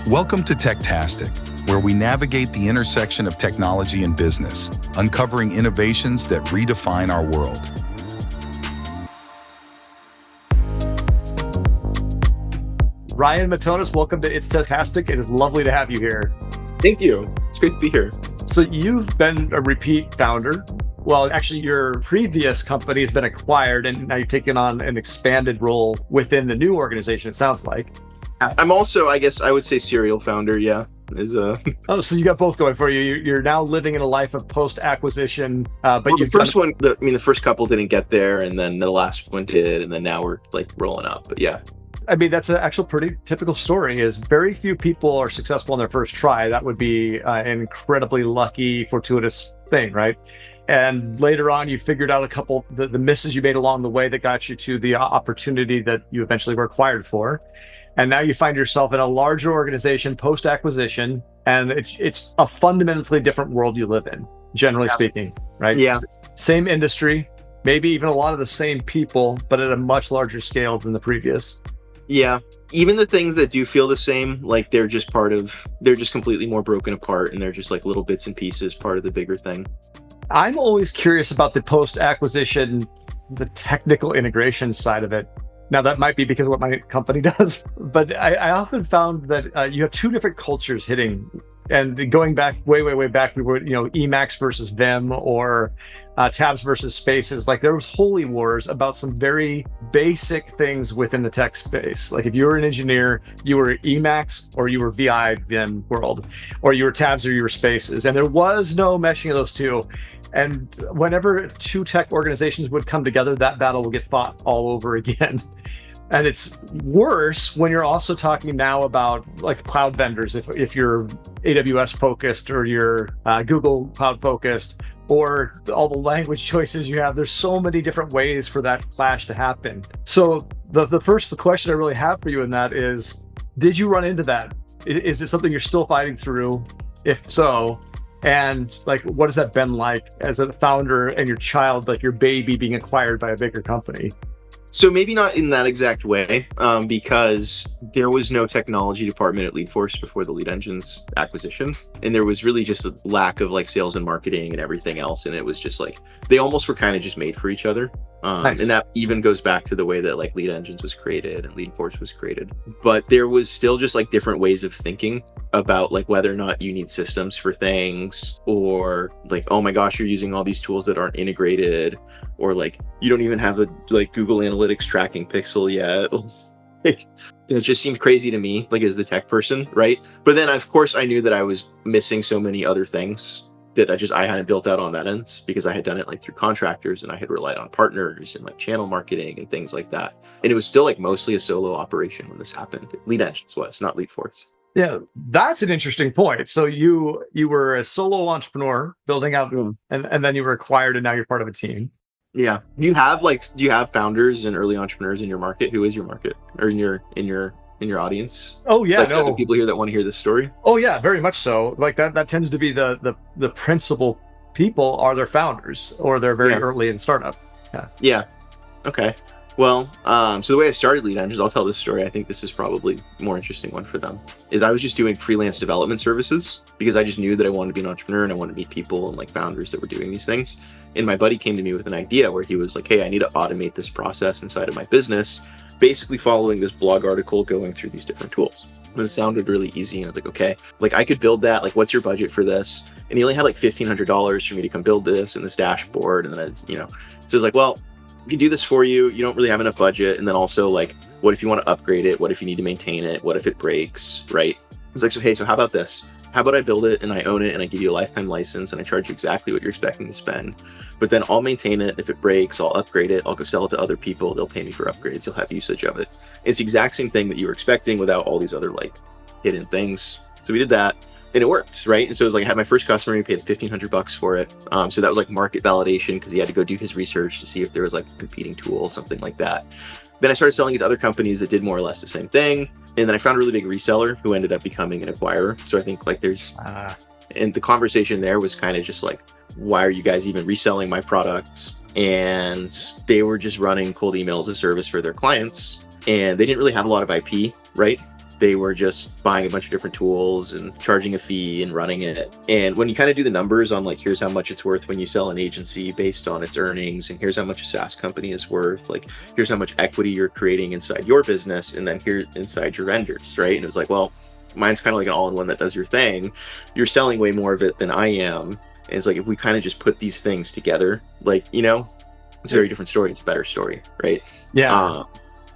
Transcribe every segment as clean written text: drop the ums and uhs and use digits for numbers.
Welcome to Techtastic, where we navigate the intersection of technology and business, uncovering innovations that redefine our world. Ryan Matonis, welcome to It's Techtastic. It is lovely to have you here. Thank you. It's great to be here. So you've been a repeat founder. Well, actually, your previous company has been acquired, and now you've taken on an expanded role within the new organization, it sounds like. I'm also, I guess I would say, serial founder, yeah. Oh, so you got both going for you. You're now living in a life of post-acquisition, but the first couple didn't get there, and then the last one did, and then now we're like rolling up, but yeah. I mean, that's an actual pretty typical story. Is very few people are successful in their first try. That would be an incredibly lucky, fortuitous thing, right? And later on, you figured out a couple the misses you made along the way that got you to the opportunity that you eventually were acquired for. And now you find yourself in a larger organization post-acquisition, and it's a fundamentally different world you live in, generally speaking, right? Yeah. Same industry, maybe even a lot of the same people, but at a much larger scale than the previous. Yeah. Even the things that do feel the same, like they're just completely more broken apart, and they're just like little bits and pieces, part of the bigger thing. I'm always curious about the post-acquisition, the technical integration side of it. Now, that might be because of what my company does, but I often found that you have two different cultures hitting. And going back, way back, we were, Emacs versus Vim, or tabs versus spaces. Like, there was holy wars about some very basic things within the tech space. Like, if you were an engineer, you were Emacs or you were VI Vim world, or you were tabs or you were spaces. And there was no meshing of those two. And whenever two tech organizations would come together, that battle would get fought all over again. And it's worse when you're also talking now about like cloud vendors. If you're AWS focused, or you're Google Cloud focused, or all the language choices you have, there's so many different ways for that clash to happen. So the first question I really have for you in that is, did you run into that? Is it something you're still fighting through? If so, and like, what has that been like as a founder and your child, like your baby being acquired by a bigger company? So maybe not in that exact way, because there was no technology department at LeadForce before the Lead Engine's acquisition. And there was really just a lack of like sales and marketing and everything else. And it was just like, they almost were kind of just made for each other. Nice. And that even goes back to the way that like Lead Engines was created and LeadForce was created. But there was still just like different ways of thinking about like whether or not you need systems for things, or like, oh my gosh, you're using all these tools that aren't integrated, or like you don't even have a like Google Analytics tracking pixel yet. It just seemed crazy to me, like as the tech person, right? But then of course I knew that I was missing so many other things that I hadn't built out on that end, because I had done it like through contractors, and I had relied on partners and like channel marketing and things like that. And it was still like mostly a solo operation when this happened. Lead Engines was, not LeadForce. Yeah, that's an interesting point. So you were a solo entrepreneur building out, and then you were acquired, and now you're part of a team. Yeah. Do you have founders and early entrepreneurs in your market? Who is your market, or in your audience? Oh yeah, like, the people here that want to hear this story? Oh yeah, very much so. Like that tends to be the principal people are their founders, or they're very early in startup. Yeah. Okay. Well, so the way I started Lead Engines, I'll tell this story. I think this is probably a more interesting one for them. Is I was just doing freelance development services, because I just knew that I wanted to be an entrepreneur and I wanted to meet people and like founders that were doing these things. And my buddy came to me with an idea where he was like, hey, I need to automate this process inside of my business, basically following this blog article, going through these different tools. And it sounded really easy. And I was like, okay, like I could build that. Like, what's your budget for this? And he only had like $1,500 for me to come build this and this dashboard. And then so I was like, well, we can do this for you. You don't really have enough budget. And then also like, what if you want to upgrade it? What if you need to maintain it? What if it breaks, right? It's like, so, hey, so how about this? How about I build it and I own it and I give you a lifetime license and I charge you exactly what you're expecting to spend, but then I'll maintain it. If it breaks, I'll upgrade it. I'll go sell it to other people. They'll pay me for upgrades. You'll have usage of it. It's the exact same thing that you were expecting without all these other like hidden things. So we did that. And it worked, right? And so it was like, I had my first customer, he paid $1,500 for it. So that was like market validation, because he had to go do his research to see if there was like a competing tool, something like that. Then I started selling it to other companies that did more or less the same thing. And then I found a really big reseller who ended up becoming an acquirer. So I think like and the conversation there was kind of just like, why are you guys even reselling my products? And they were just running cold email as a service for their clients. And they didn't really have a lot of IP, right? They were just buying a bunch of different tools and charging a fee and running it. And when you kind of do the numbers on like, here's how much it's worth when you sell an agency based on its earnings, and here's how much a SaaS company is worth, like here's how much equity you're creating inside your business, and then here inside your vendors, right? And it was like, well, mine's kind of like an all-in-one that does your thing. You're selling way more of it than I am. And it's like, if we kind of just put these things together, like, you know, it's a very different story. It's a better story, right? Yeah.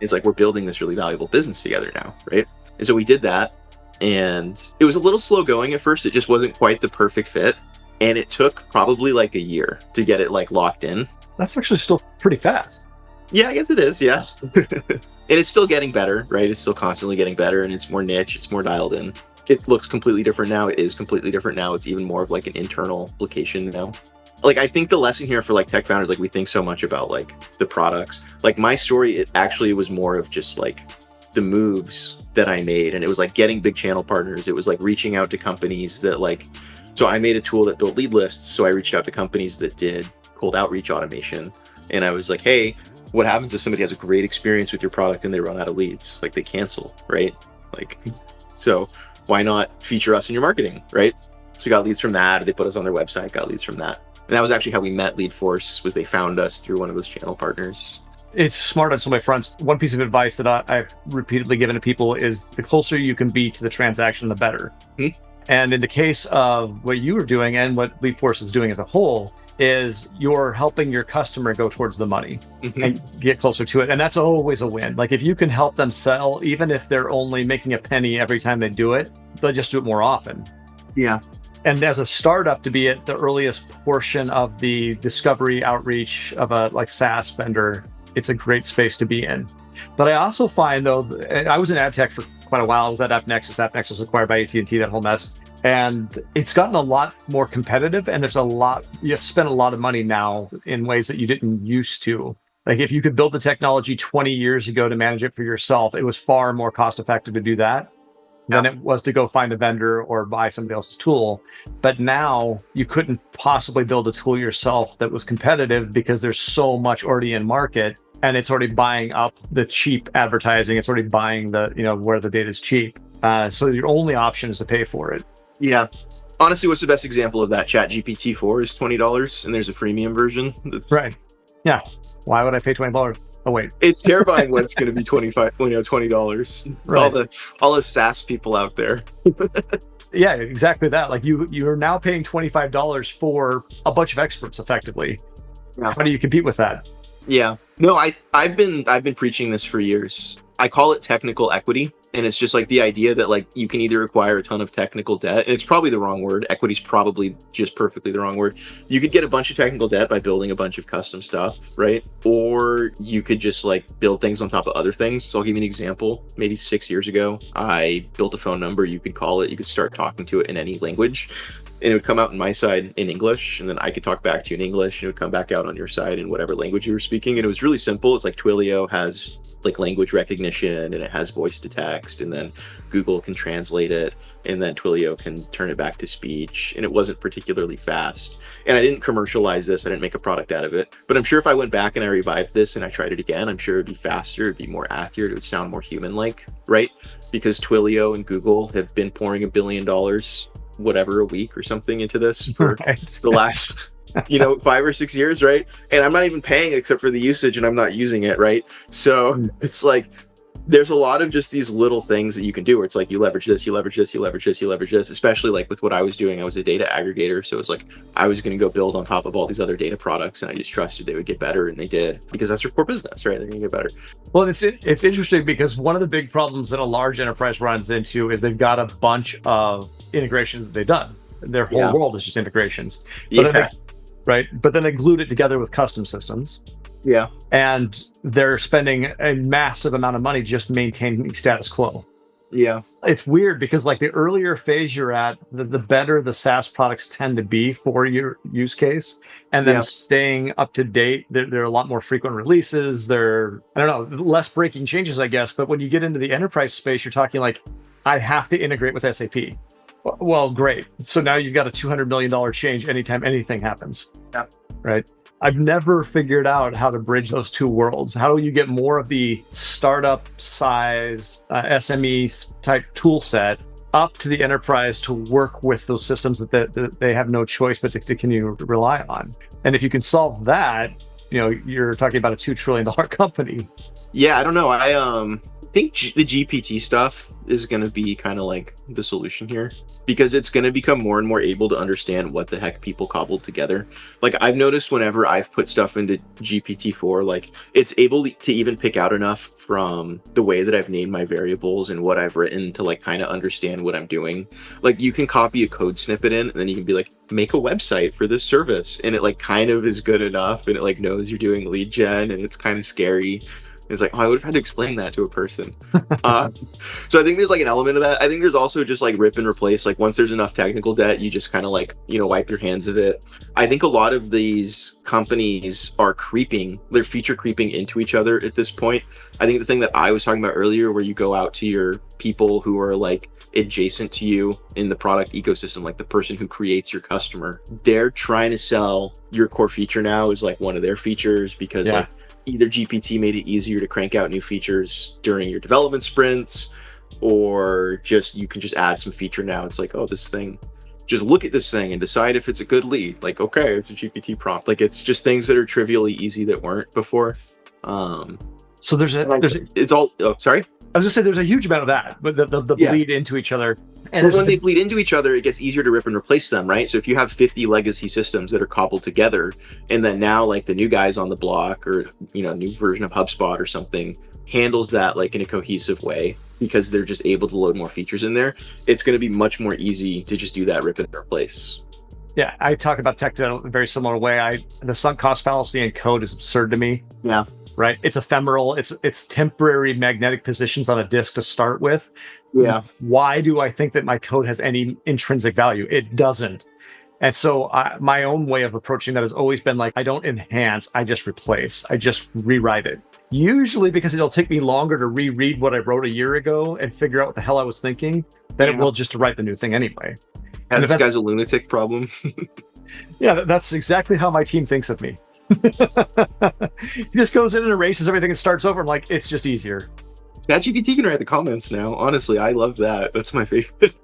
It's like we're building this really valuable business together now, right? And so we did that, and it was a little slow going at first. It just wasn't quite the perfect fit, and it took probably like a year to get it like locked in. That's actually still pretty fast. Yeah, I guess it is. Yeah. And it's still getting better, right? It's still constantly getting better, and it's more niche. It's more dialed in. It looks completely different now. It is completely different now. It's even more of like an internal application now. Like, I think the lesson here for like tech founders, like we think so much about like the products. Like my story, it actually was more of just like the moves that I made. And it was like getting big channel partners. It was like reaching out to companies that like, so I made a tool that built lead lists. So I reached out to companies that did cold outreach automation. And I was like, hey, what happens if somebody has a great experience with your product and they run out of leads? Like they cancel, right? Like, so why not feature us in your marketing, right? So we got leads from that. They put us on their website, got leads from that. And that was actually how we met LeadForce, was they found us through one of those channel partners. It's smart on so many fronts. One piece of advice that I've repeatedly given to people is the closer you can be to the transaction, the better. And in the case of what you were doing and what LeadForce is doing as a whole, is you're helping your customer go towards the money and get closer to it. And that's always a win. Like if you can help them sell, even if they're only making a penny every time they do it, they'll just do it more often. Yeah. And as a startup, to be at the earliest portion of the discovery outreach of a like SaaS vendor, it's a great space to be in. But I also find though, I was in ad tech for quite a while. I was at AppNexus. AppNexus was acquired by AT&T, that whole mess. And it's gotten a lot more competitive, and there's a lot, you have to spend a lot of money now in ways that you didn't used to. Like if you could build the technology 20 years ago to manage it for yourself, it was far more cost effective to do that than it was to go find a vendor or buy somebody else's tool. But now you couldn't possibly build a tool yourself that was competitive because there's so much already in market, and it's already buying up the cheap advertising. It's already buying the, you know, where the data is cheap. So your only option is to pay for it. Yeah. Honestly, what's the best example of that? ChatGPT-4 is $20, and there's a freemium version. Right. Yeah. Why would I pay $20? Oh wait, it's terrifying when it's going to be $20. Right. All the SaaS people out there. Yeah, exactly that. Like you're now paying $25 for a bunch of experts, effectively. Yeah. How do you compete with that? Yeah. No, I've been preaching this for years. I call it technical equity. And it's just like the idea that like you can either acquire a ton of technical debt, and it's probably the wrong word. Equity is probably just perfectly the wrong word. You could get a bunch of technical debt by building a bunch of custom stuff, right? Or you could just like build things on top of other things. So I'll give you an example. Maybe 6 years ago, I built a phone number. You could call it, you could start talking to it in any language, and it would come out on my side in English, and then I could talk back to you in English, and it would come back out on your side in whatever language you were speaking. And it was really simple. It's like Twilio has like language recognition, and it has voice to text, and then Google can translate it, and then Twilio can turn it back to speech. And it wasn't particularly fast. And I didn't commercialize this. I didn't make a product out of it. But I'm sure if I went back and I revived this and I tried it again, I'm sure it'd be faster, it'd be more accurate, it would sound more human-like, right? Because Twilio and Google have been pouring $1 billion, whatever, a week or something into this for the last 5 or 6 years, right? And I'm not even paying except for the usage, and I'm not using it, right? So it's like there's a lot of just these little things that you can do where it's like you leverage this, you leverage this, you leverage this, you leverage this. Especially like with what I was doing, I was a data aggregator, so it's like I was going to go build on top of all these other data products, and I just trusted they would get better, and they did, because that's their core business, right? They're going to get better. Well, it's interesting because one of the big problems that a large enterprise runs into is they've got a bunch of integrations that they've done. Their whole world is just integrations. But then they glued it together with custom systems. Yeah. And they're spending a massive amount of money just maintaining status quo. Yeah. It's weird because like the earlier phase you're at, the better the SaaS products tend to be for your use case. And then staying up to date, there are a lot more frequent releases. They're, I don't know, less breaking changes, I guess. But when you get into the enterprise space, you're talking like, I have to integrate with SAP. Well, great. So now you've got a $200 million change anytime anything happens. Yeah. Right. I've never figured out how to bridge those two worlds. How do you get more of the startup size SME type tool set up to the enterprise to work with those systems that they have no choice but to continue to rely on? And if you can solve that, you're talking about a $2 trillion company. Yeah, I don't know. I think the GPT stuff is going to be kind of like the solution here, because it's going to become more and more able to understand what the heck people cobbled together. Like, I've noticed whenever I've put stuff into GPT-4, like, it's able to even pick out enough from the way that I've named my variables and what I've written to like kind of understand what I'm doing. Like, you can copy a code snippet in, and then you can be like, make a website for this service, and it like kind of is good enough, and it like knows you're doing lead gen, and it's kind of scary. It's like, oh, I would have had to explain that to a person. So I think there's like an element of that. I think there's also just like rip and replace. Like, once there's enough technical debt, you just kind of like, wipe your hands of it. I think a lot of these companies are they're feature creeping into each other at this point. I think the thing that I was talking about earlier, where you go out to your people who are like adjacent to you in the product ecosystem, like the person who creates your customer, they're trying to sell your core feature now as like one of their features, because like, either GPT made it easier to crank out new features during your development sprints, or just you can just add some feature now. It's like, oh, this thing, just look at this thing and decide if it's a good lead. Like, okay, it's a GPT prompt. Like, it's just things that are trivially easy that weren't before. So it's all. Oh, sorry. I was just saying there's a huge amount of that, but the bleed into each other. And when they bleed into each other, it gets easier to rip and replace them, right? So if you have 50 legacy systems that are cobbled together, and then now like the new guys on the block, or new version of HubSpot or something, handles that like in a cohesive way, because they're just able to load more features in there, it's going to be much more easy to just do that rip and replace. Yeah, I talk about tech in a very similar way. The sunk cost fallacy in code is absurd to me. Yeah. Right. It's ephemeral. It's temporary magnetic positions on a disk to start with. Yeah. Why do I think that my code has any intrinsic value? It doesn't. And so my own way of approaching that has always been like, I don't enhance, I just replace. I just rewrite it. Usually because it'll take me longer to reread what I wrote a year ago and figure out what the hell I was thinking than it will just to write the new thing anyway. And this guy's a lunatic problem. Yeah, that's exactly how my team thinks of me. He just goes in and erases everything and starts over. I'm like, it's just easier. ChatGPT can write the comments now. Honestly, I love that. That's my favorite.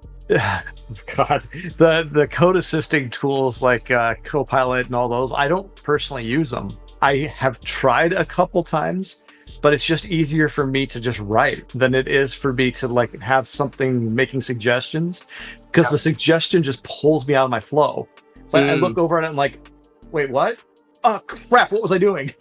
God, the code assisting tools like Copilot and all those, I don't personally use them. I have tried a couple times, but it's just easier for me to just write than it is for me to like have something making suggestions, because the suggestion just pulls me out of my flow. So I look over and I'm like, wait, what? Oh crap, what was I doing?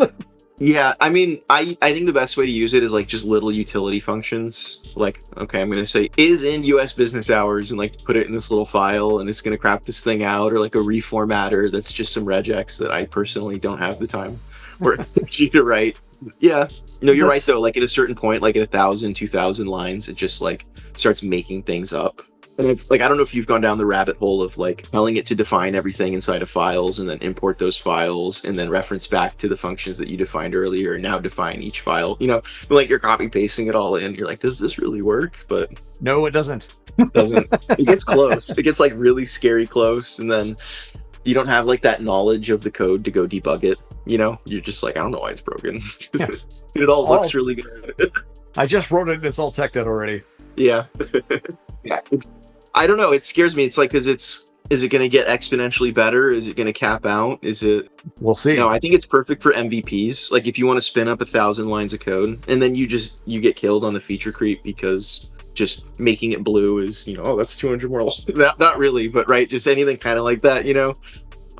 Yeah, I mean, I think the best way to use it is like just little utility functions. Like, okay, I'm going to say is in US business hours, and like put it in this little file, and it's going to crap this thing out, or like a reformatter that's just some regex that I personally don't have the time or it's easy to write. Yeah, you're right though. Like at a certain point, like at 1,000, 2,000 lines, it just like starts making things up. And it's like, I don't know if you've gone down the rabbit hole of like telling it to define everything inside of files and then import those files and then reference back to the functions that you defined earlier and now define each file. Like you're copy pasting it all in. You're like, does this really work? But no, it doesn't. It gets close. It gets like really scary close. And then you don't have like that knowledge of the code to go debug it. You're just like, I don't know why it's broken. It all looks really good. I just wrote it and it's all teched out already. Yeah. Yeah. I don't know. It scares me. It's like, is it going to get exponentially better? Is it going to cap out? We'll see. No, I think it's perfect for MVPs. Like if you want to spin up 1,000 lines of code and then you get killed on the feature creep because just making it blue is, oh, that's 200 more lines. Not really, but right. Just anything kind of like that,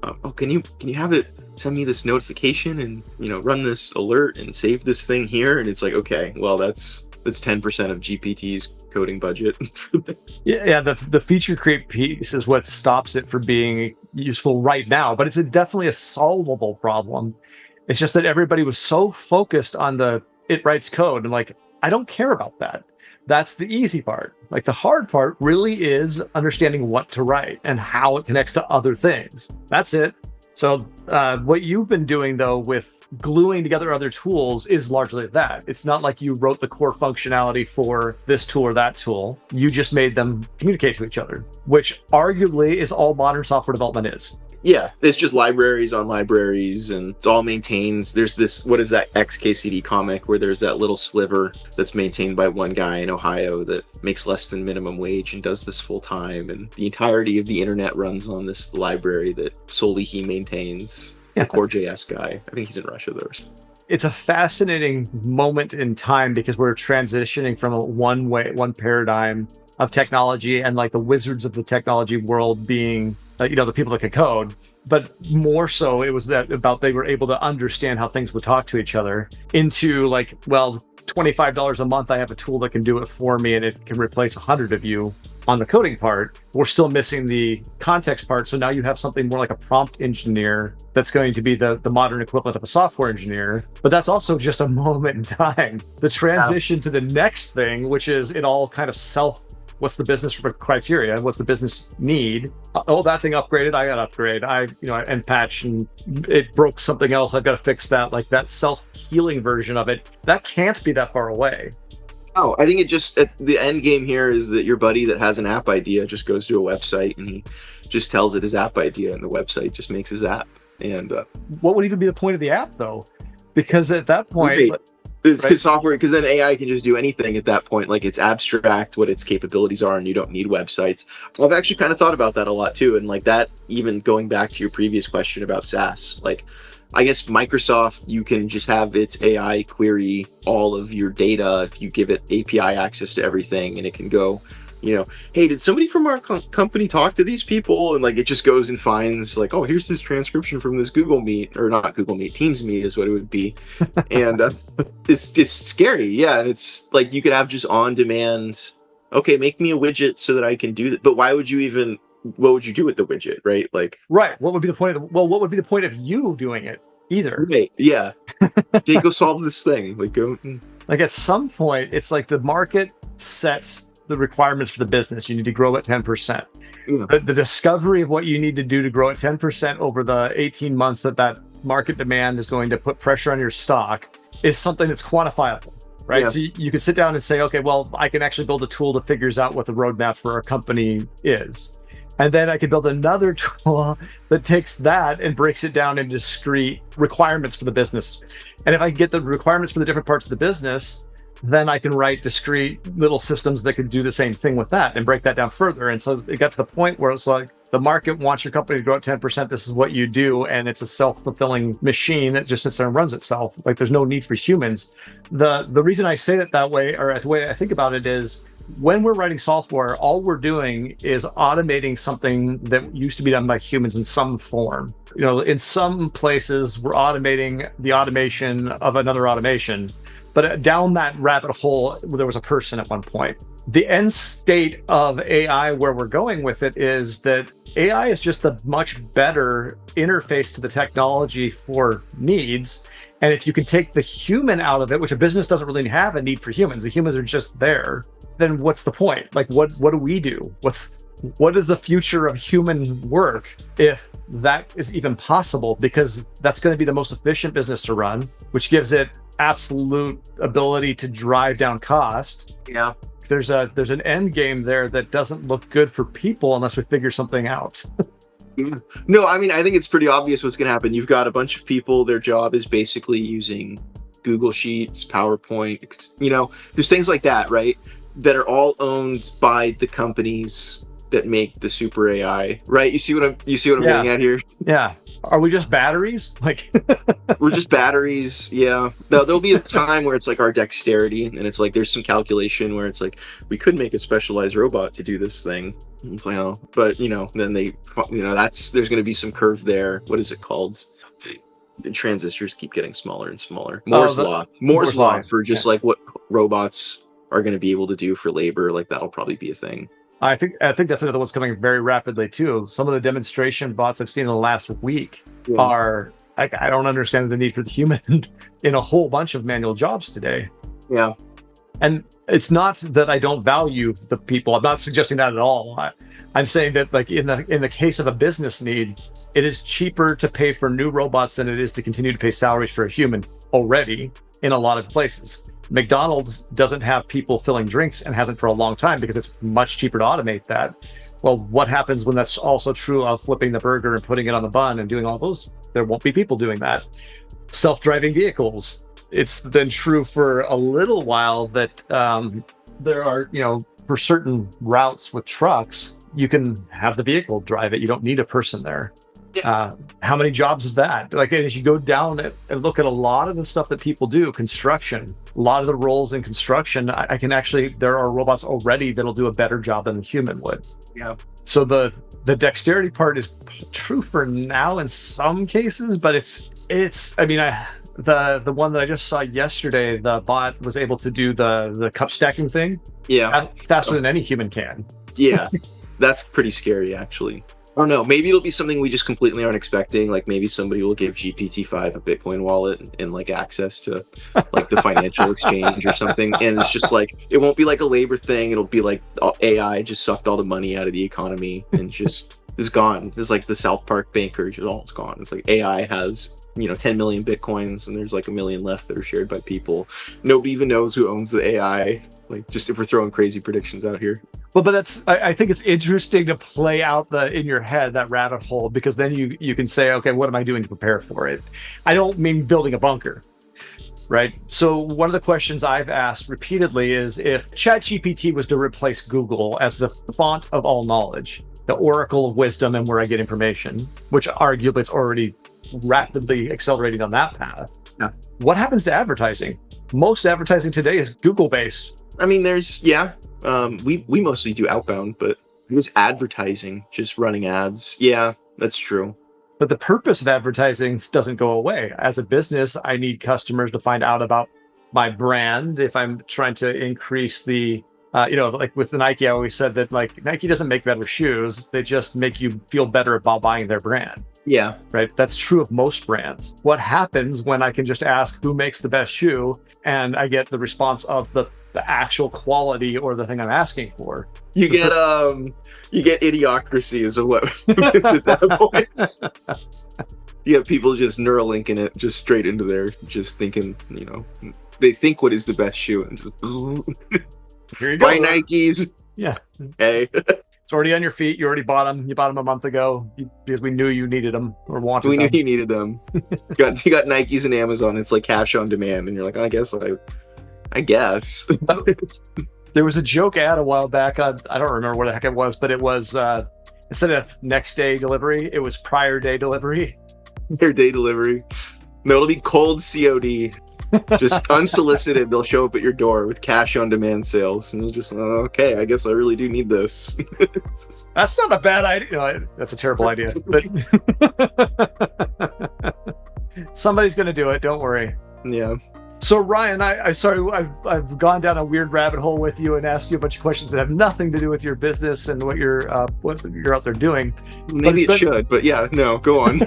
oh, can you have it send me this notification and, run this alert and save this thing here? And it's like, okay, well, that's 10% of GPT's coding budget. Yeah, the feature creep piece is what stops it from being useful right now, but it's definitely a solvable problem. It's just that everybody was so focused on it writes code, and like, I don't care about that. That's the easy part. Like the hard part really is understanding what to write and how it connects to other things. That's it. So what you've been doing, though, with gluing together other tools is largely that. It's not like you wrote the core functionality for this tool or that tool. You just made them communicate to each other, which arguably is all modern software development is. Yeah, it's just libraries on libraries, and it's all maintained. There's this, what is that XKCD comic where there's that little sliver that's maintained by one guy in Ohio that makes less than minimum wage and does this full time, and the entirety of the internet runs on this library that solely he maintains. The Core.js guy. I think he's in Russia though. It's a fascinating moment in time because we're transitioning from one paradigm of technology and like the wizards of the technology world being the people that could code, but more so it was that about they were able to understand how things would talk to each other, into like, well, $25 a month, I have a tool that can do it for me and it can replace 100 of you on the coding part. We're still missing the context part. So now you have something more like a prompt engineer that's going to be the modern equivalent of a software engineer. But that's also just a moment in time. The transition to the next thing, which is it all kind of what's the business criteria? What's the business need? Oh, that thing upgraded, I got to upgrade. And patch, and it broke something else, I've got to fix that. Like that self-healing version of it, that can't be that far away. Oh, I think the end game here is that your buddy that has an app idea just goes to a website and he just tells it his app idea, and the website just makes his app. And what would even be the point of the app though? Because at that point, it's right? Software, because then AI can just do anything at that point. Like it's abstract what its capabilities are, and you don't need websites. I've actually kind of thought about that a lot too, and like that, even going back to your previous question about SaaS, like I guess Microsoft, you can just have its AI query all of your data if you give it API access to everything, and it can go, hey, did somebody from our company talk to these people? And like it just goes and finds like, oh, here's this transcription from this Google Meet, or not Google Meet, Teams Meet is what it would be. And it's scary. Yeah. And it's like you could have just on demand, okay, make me a widget so that I can do that. But what would you do with the widget, right? Like, right. What would be the point what would be the point of you doing it either? Right. Yeah. Okay, go solve this thing. Like go. Like at some point, it's like the market sets the requirements for the business. You need to grow at 10%. Yeah. The discovery of what you need to do to grow at 10% over the 18 months that market demand is going to put pressure on your stock is something that's quantifiable, right? Yeah. So you can sit down and say, okay, well, I can actually build a tool that figures out what the roadmap for a company is. And then I could build another tool that takes that and breaks it down into discrete requirements for the business. And if I get the requirements for the different parts of the business, then I can write discrete little systems that could do the same thing with that and break that down further. And so it got to the point where it's like, the market wants your company to grow at 10%. This is what you do. And it's a self-fulfilling machine that just sits there and runs itself. Like there's no need for humans. The reason I say it that way, or the way I think about it, is when we're writing software, all we're doing is automating something that used to be done by humans in some form. In some places, we're automating the automation of another automation. But down that rabbit hole, there was a person at one point. The end state of AI, where we're going with it, is that AI is just a much better interface to the technology for needs. And if you can take the human out of it, which a business doesn't really have a need for humans, the humans are just there, then what's the point? Like, what do we do? What is the future of human work if that is even possible? Because that's going to be the most efficient business to run, which gives it absolute ability to drive down cost. Yeah. There's an end game there that doesn't look good for people unless we figure something out. No, I mean, I think it's pretty obvious what's going to happen. You've got a bunch of people, their job is basically using Google Sheets, PowerPoint, there's things like that, right? That are all owned by the companies that make the super AI, right? You see what I'm getting at here? Yeah. Are we just batteries? Like we're just batteries. Yeah. No, there'll be a time where it's like our dexterity, and it's like there's some calculation where it's like we could make a specialized robot to do this thing. And it's like, oh, but then there's going to be some curve there. What is it called? The transistors keep getting smaller and smaller. Moore's law for just like what robots are going to be able to do for labor. Like that'll probably be a thing. I think that's another one's coming very rapidly too. Some of the demonstration bots I've seen in the last week are like, I don't understand the need for the human in a whole bunch of manual jobs today. Yeah. And it's not that I don't value the people. I'm not suggesting that at all. I'm saying that like in the case of a business need, it is cheaper to pay for new robots than it is to continue to pay salaries for a human already in a lot of places. McDonald's doesn't have people filling drinks and hasn't for a long time because it's much cheaper to automate that. Well, what happens when that's also true of flipping the burger and putting it on the bun and doing all those? There won't be people doing that. Self-driving vehicles. It's been true for a little while that there are, for certain routes with trucks, you can have the vehicle drive it. You don't need a person there. Yeah. How many jobs is that? Like, as you go down and look at a lot of the stuff that people do, construction, a lot of the roles in construction, I can actually, there are robots already that'll do a better job than the human would. Yeah. So the dexterity part is true for now in some cases, but the one that I just saw yesterday, the bot was able to do the cup stacking thing. Yeah. Faster than any human can. Yeah. That's pretty scary, actually. I don't know. Maybe it'll be something we just completely aren't expecting. Like maybe somebody will give GPT-5 a Bitcoin wallet and like access to like the financial exchange or something. And it's just like, it won't be like a labor thing. It'll be like AI just sucked all the money out of the economy and just is gone. It's like the South Park banker, just all it's gone. It's like AI has 10 million Bitcoins and there's like 1 million left that are shared by people. Nobody even knows who owns the AI. Like, just if we're throwing crazy predictions out here. Well, but I think it's interesting to play out in your head that rabbit hole, because then you can say, okay, what am I doing to prepare for it? I don't mean building a bunker, right? So one of the questions I've asked repeatedly is, if ChatGPT was to replace Google as the font of all knowledge, the oracle of wisdom and where I get information, which arguably it's already rapidly accelerating on that path. Yeah. What happens to advertising? Most advertising today is Google-based. I mean, we mostly do outbound, but I guess advertising, just running ads. Yeah, that's true. But the purpose of advertising doesn't go away. As a business, I need customers to find out about my brand. If I'm trying to increase the, like with the Nike, I always said that like Nike doesn't make better shoes. They just make you feel better about buying their brand. Yeah. Right. That's true of most brands. What happens when I can just ask who makes the best shoe and I get the response of the actual quality or the thing I'm asking for? You get idiocracy is what it's at that point. You have people just Neuralinking it just straight into there, just thinking, they think what is the best shoe and just here you go. Buy Nikes. Yeah. Hey. It's already on your feet. You already bought them. You bought them a month ago because we knew you needed them or wanted them. We knew you needed them. You got Nikes and Amazon. It's like cash on demand, and you're like, I guess. There was a joke ad a while back. I don't remember what the heck it was, but it was instead of next day delivery, it was prior day delivery. Prior day delivery. No, it'll be cold COD. Just unsolicited, they'll show up at your door with cash on demand sales, and you'll just, okay, I guess I really do need this. That's not a bad idea. That's a terrible idea, but somebody's going to do it. Don't worry. Yeah. So Ryan, I've gone down a weird rabbit hole with you and asked you a bunch of questions that have nothing to do with your business and what you're out there doing. Maybe it should, but yeah, no, go on.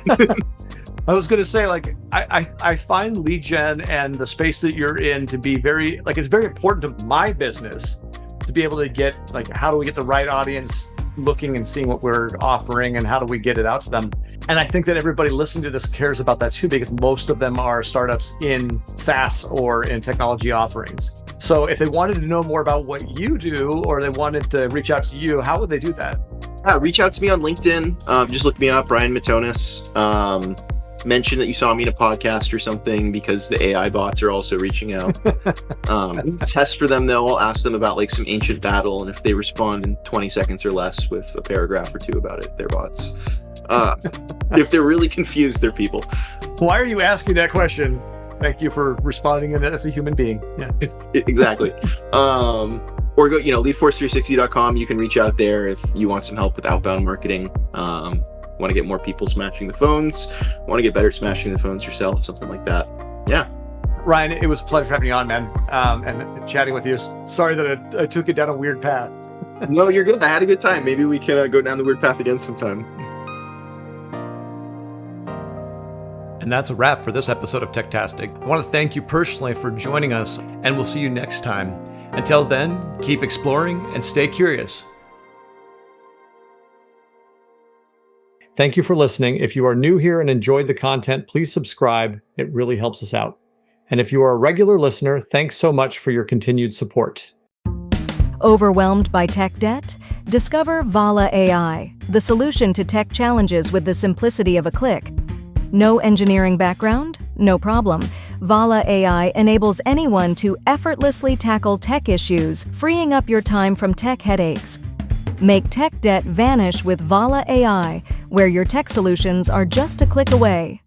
I was going to say, like, I find lead gen and the space that you're in to be very, like, it's very important to my business to be able to get, like, how do we get the right audience looking and seeing what we're offering and how do we get it out to them? And I think that everybody listening to this cares about that too, because most of them are startups in SaaS or in technology offerings. So if they wanted to know more about what you do, or they wanted to reach out to you, how would they do that? Reach out to me on LinkedIn. Just look me up, Ryan Matonis. Mention that you saw me in a podcast or something, because the AI bots are also reaching out. Test for them though. I'll ask them about like some ancient battle, and if they respond in 20 seconds or less with a paragraph or two about it, they're bots. If they're really confused, they're people. Why are you asking that question? Thank you for responding as a human being. Yeah. Exactly. Or go, LeadForce360.com. You can reach out there if you want some help with outbound marketing. Want to get more people smashing the phones, want to get better at smashing the phones yourself, something like that. Yeah. Ryan, it was a pleasure having you on, man, and chatting with you. Sorry that I took it down a weird path. No, you're good. I had a good time. Maybe we can go down the weird path again sometime. And that's a wrap for this episode of Techtastic. I want to thank you personally for joining us, and we'll see you next time. Until then, keep exploring and stay curious. Thank you for listening. If you are new here and enjoyed the content, please subscribe. It really helps us out. And if you are a regular listener, thanks so much for your continued support. Overwhelmed by tech debt? Discover Vala AI, the solution to tech challenges with the simplicity of a click. No engineering background? No problem. Vala AI enables anyone to effortlessly tackle tech issues, freeing up your time from tech headaches. Make tech debt vanish with Vala AI, where your tech solutions are just a click away.